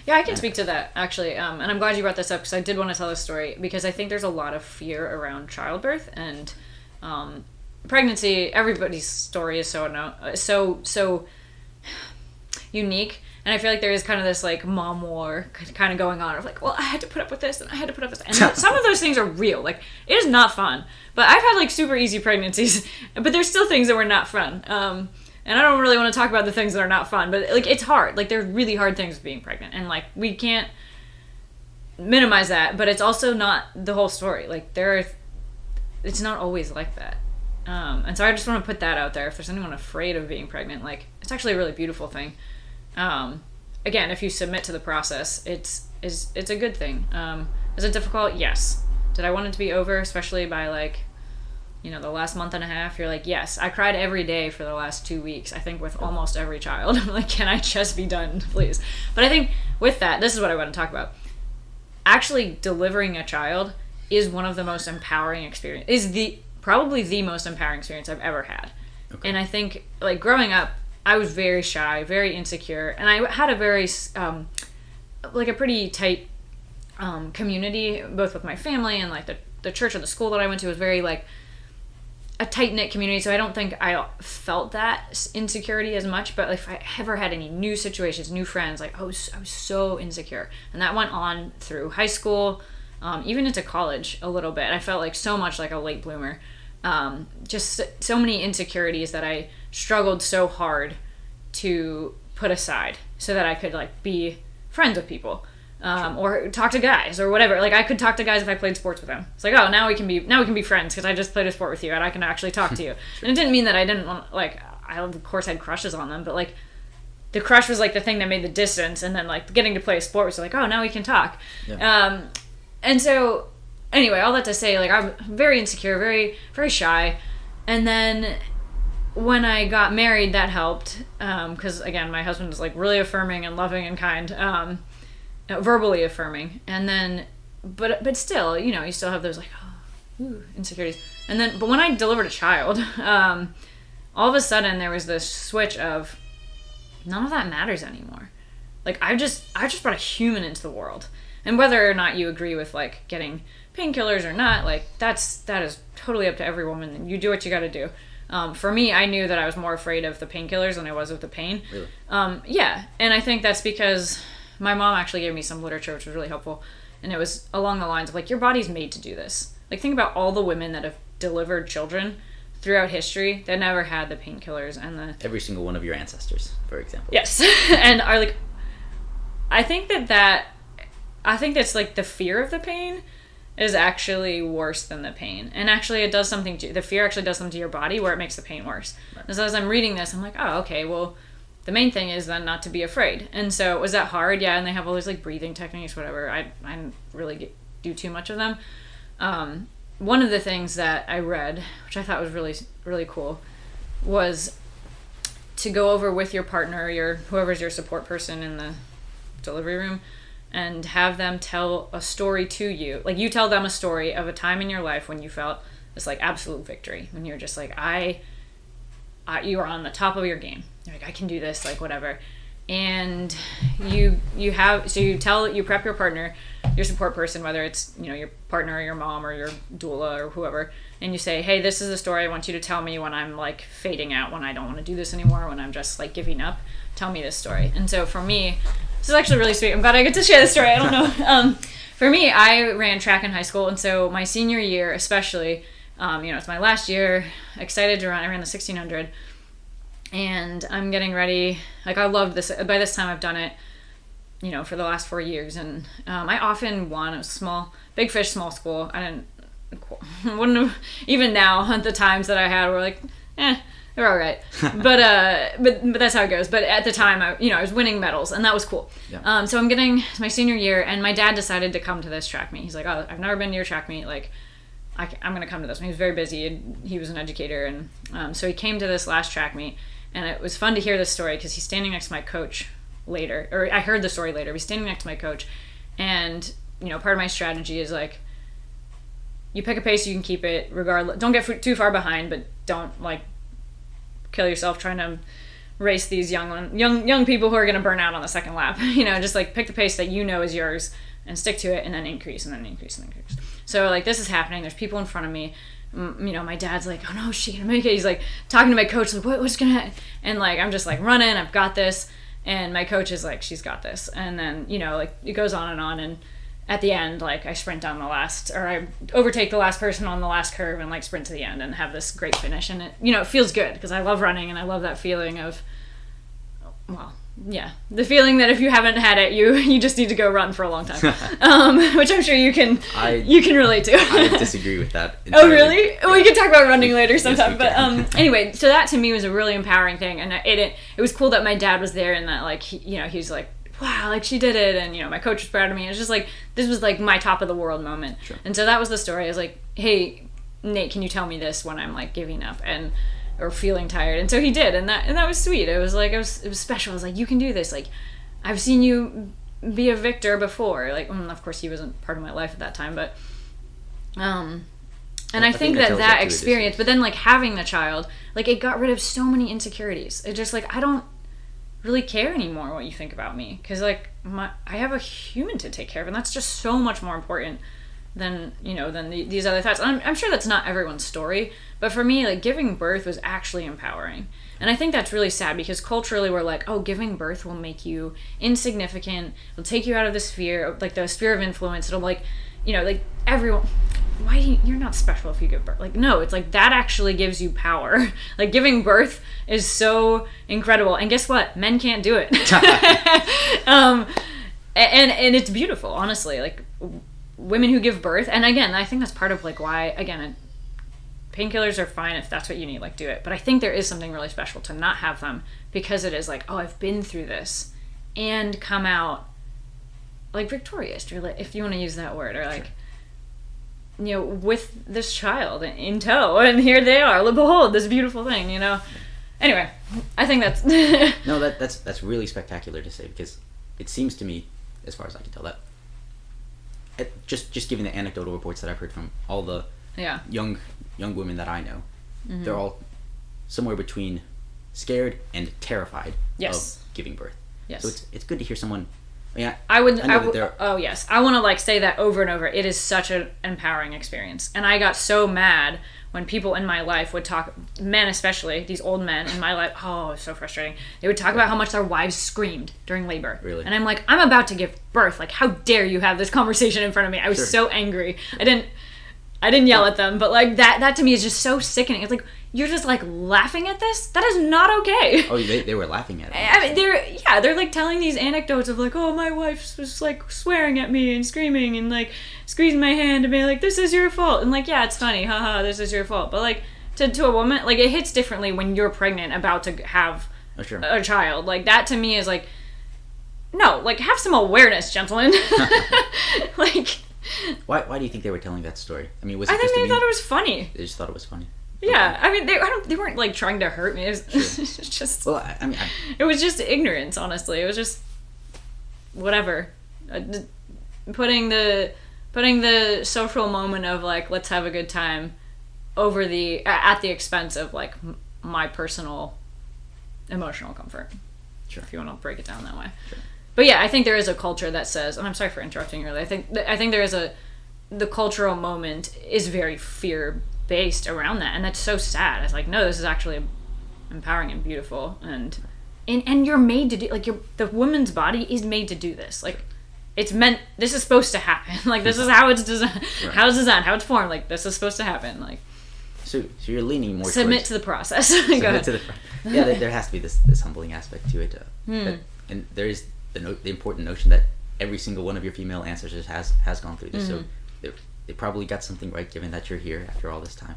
Yeah, I can speak to that, actually. And I'm glad you brought this up because I did want to tell this story because I think there's a lot of fear around childbirth and pregnancy. Everybody's story is so unique. And I feel like there is kind of this, like, mom war kind of going on of, like, well, I had to put up with this, and I had to put up with this. And some of those things are real. Like, it is not fun. But I've had, like, super easy pregnancies. But there's still things that were not fun. And I don't really want to talk about the things that are not fun. But, like, it's hard. Like, there's really hard things with being pregnant. And, like, we can't minimize that. But it's also not the whole story. Like, it's not always like that. And so I just want to put that out there. If there's anyone afraid of being pregnant, like, it's actually a really beautiful thing. Again, if you submit to the process, it's a good thing. Is it difficult? Yes. Did I want it to be over, especially by, like, the last month and a half? You're like, yes. I cried every day for the last 2 weeks, I think, with almost every child. I'm like, can I just be done, please? But I think with that, this is what I want to talk about. Actually delivering a child is one of the most empowering experiences, probably the most empowering experience I've ever had. Okay. And I think, like, growing up, I was very shy, very insecure, and I had a very, like, a pretty tight community, both with my family and, like, the church or the school that I went to was very, like, a tight-knit community, so I don't think I felt that insecurity as much, but, like, if I ever had any new situations, new friends, like, I was so insecure, and that went on through high school, even into college a little bit. I felt like so much like a late bloomer. Just so many insecurities that I struggled so hard to put aside so that I could, like, be friends with people, or talk to guys or whatever. Like, I could talk to guys if I played sports with them. It's like, oh, now we can be friends because I just played a sport with you and I can actually talk to you. Sure. And it didn't mean that I didn't want, like, I of course had crushes on them, but, like, the crush was, like, the thing that made the distance, and then, like, getting to play a sport was like, oh, now we can talk. Yeah. And so, anyway, all that to say, like, I'm very insecure, very, very shy. And then when I got married, that helped. Because, again, my husband was, like, really affirming and loving and kind. Verbally affirming. And then, but still, you still have those, like, insecurities. And then, but when I delivered a child, all of a sudden there was this switch of, none of that matters anymore. Like, I just brought a human into the world. And whether or not you agree with, like, getting painkillers or not, like, that is totally up to every woman. And you do what you got to do. For me, I knew that I was more afraid of the painkillers than I was of the pain. Really? Yeah. And I think that's because my mom actually gave me some literature, which was really helpful. And it was along the lines of, like, your body's made to do this. Like, think about all the women that have delivered children throughout history that never had the painkillers and every single one of your ancestors, for example. Yes. And are, like, I think that's, like, the fear of the pain is actually worse than the pain. And actually it does something the fear actually does something to your body where it makes the pain worse. Right. And so as I'm reading this, I'm like, oh, okay, well, the main thing is then not to be afraid. And so was that hard? Yeah. And they have all these, like, breathing techniques, whatever. I didn't really do too much of them. One of the things that I read, which I thought was really, really cool, was to go over with your partner, whoever's your support person in the delivery room, and have them tell a story to you. Like, you tell them a story of a time in your life when you felt this, like, absolute victory. When you're just like, you are on the top of your game. You're like, I can do this, like, whatever. And you prep your partner, your support person, whether it's, your partner or your mom or your doula or whoever, and you say, hey, this is the story I want you to tell me when I'm, like, fading out, when I don't want to do this anymore, when I'm just, like, giving up. Tell me this story. And so for me, this is actually really sweet. I'm glad I get to share this story. I don't know. For me, I ran track in high school, and so my senior year especially, it's my last year, excited to run. I ran the 1600, and I'm getting ready. Like, I loved this. By this time, I've done it, for the last 4 years, and I often won. It was big fish, small school. Wouldn't have, even now, at the times that I had, were like, they're all right. But that's how it goes. But at the time, I was winning medals, and that was cool. Yeah. So I'm getting my senior year, and my dad decided to come to this track meet. He's like, oh, I've never been to your track meet. Like, I'm going to come to this. And he was very busy. He was an educator, and so he came to this last track meet, and it was fun to hear this story because he's standing next to my coach later. Or I heard the story later. He's standing next to my coach, and, part of my strategy is, like, you pick a pace, you can keep it regardless. Don't get too far behind, but don't, like, kill yourself trying to race these young people who are going to burn out on the second lap. Just like pick the pace that is yours and stick to it, and then increase and then increase and then increase. So like this is happening. There's people in front of me. My dad's like, oh no, is she gonna make it? He's like talking to my coach, like what's gonna happen? And like I'm just like running, I've got this. And my coach is like, she's got this. And then like it goes on, and at the end, like I sprint down I overtake the last person on the last curve and like sprint to the end and have this great finish. And it feels good because I love running and I love that feeling of, well, yeah, the feeling that if you haven't had it, you just need to go run for a long time, which I'm sure you can relate to. I disagree with that entirely. Oh really? Yeah. We can talk about running later sometime. Yes, but anyway, so that to me was a really empowering thing, and it was cool that my dad was there and that like he's like, wow, like she did it, and my coach was proud of me. It's just like this was like my top of the world moment. Sure. And so that was the story. I was like, hey Nate, can you tell me this when I'm like giving up or feeling tired? And so he did, and that was sweet. It was like it was special. I was like, you can do this. Like I've seen you be a victor before. Like of course he wasn't part of my life at that time, but and I think that experience, but then like having the child, like it got rid of so many insecurities. It just like I don't really care anymore what you think about me, because like I have a human to take care of, and that's just so much more important than these other thoughts. I'm sure that's not everyone's story, but for me, like giving birth was actually empowering. And I think that's really sad because culturally we're like, oh, giving birth will make you insignificant, it'll take you out of the sphere, like the sphere of influence, it'll like like everyone, you're not special if you give birth. Like no, it's like that actually gives you power. Like giving birth is so incredible, and guess what, men can't do it. And it's beautiful, honestly. Like women who give birth, and again, I think that's part of like why, again, painkillers are fine if that's what you need, like do it, but I think there is something really special to not have them, because it is like, oh, I've been through this and come out like victorious, or like, if you want to use that word, or like with this child in tow, and here they are, behold this beautiful thing. Anyway, I think that's no, that's really spectacular to say, because it seems to me, as far as I can tell, that just giving the anecdotal reports that I've heard from all the young women that I know, mm-hmm. they're all somewhere between scared and terrified of giving birth. Yes. So it's good to hear someone. Yeah, oh yes, I want to like say that over and over. It is such an empowering experience, and I got so mad when people in my life would talk, men especially, these old men in my life. Oh, it was so frustrating. They would talk about how much their wives screamed during labor. Really? And I'm like, I'm about to give birth. Like, how dare you have this conversation in front of me? I was so angry. I didn't yell at them, but like that to me is just so sickening. It's like, you're just like laughing at this? That is not okay. Oh, they were laughing at it. I mean, they're like telling these anecdotes of like, oh, my wife was like swearing at me and screaming and like squeezing my hand and being like, this is your fault. And like, yeah, it's funny, haha, this is your fault. But like to a woman, like it hits differently when you're pregnant about to have a child. Like that to me is like, no, like have some awareness, gentlemen. Like, why do you think they were telling that story? I mean, I think they thought it was funny. They just thought it was funny. Yeah, I mean, they weren't like trying to hurt me. It was just. Well, it was just ignorance. Honestly, it was just whatever. Putting the social moment of like, let's have a good time over at the expense of like my personal emotional comfort. Sure. If you want to break it down that way. Sure. But yeah, I think there is a culture that says, and I'm sorry for interrupting earlier. I think there is the cultural moment is very fear based around that, and that's so sad. It's like, no, this is actually empowering and beautiful, and you're made to do, like, the woman's body is made to do this. Like, it's meant, this is supposed to happen. Like, this is how it's designed, right. How it's designed, how it's formed. Like, this is supposed to happen. Like, so you're leaning more submit to the process. Submit to the yeah, there has to be this humbling aspect to it, and there is the important notion that every single one of your female ancestors has gone through this. Mm-hmm. So they probably got something right, given that you're here after all this time.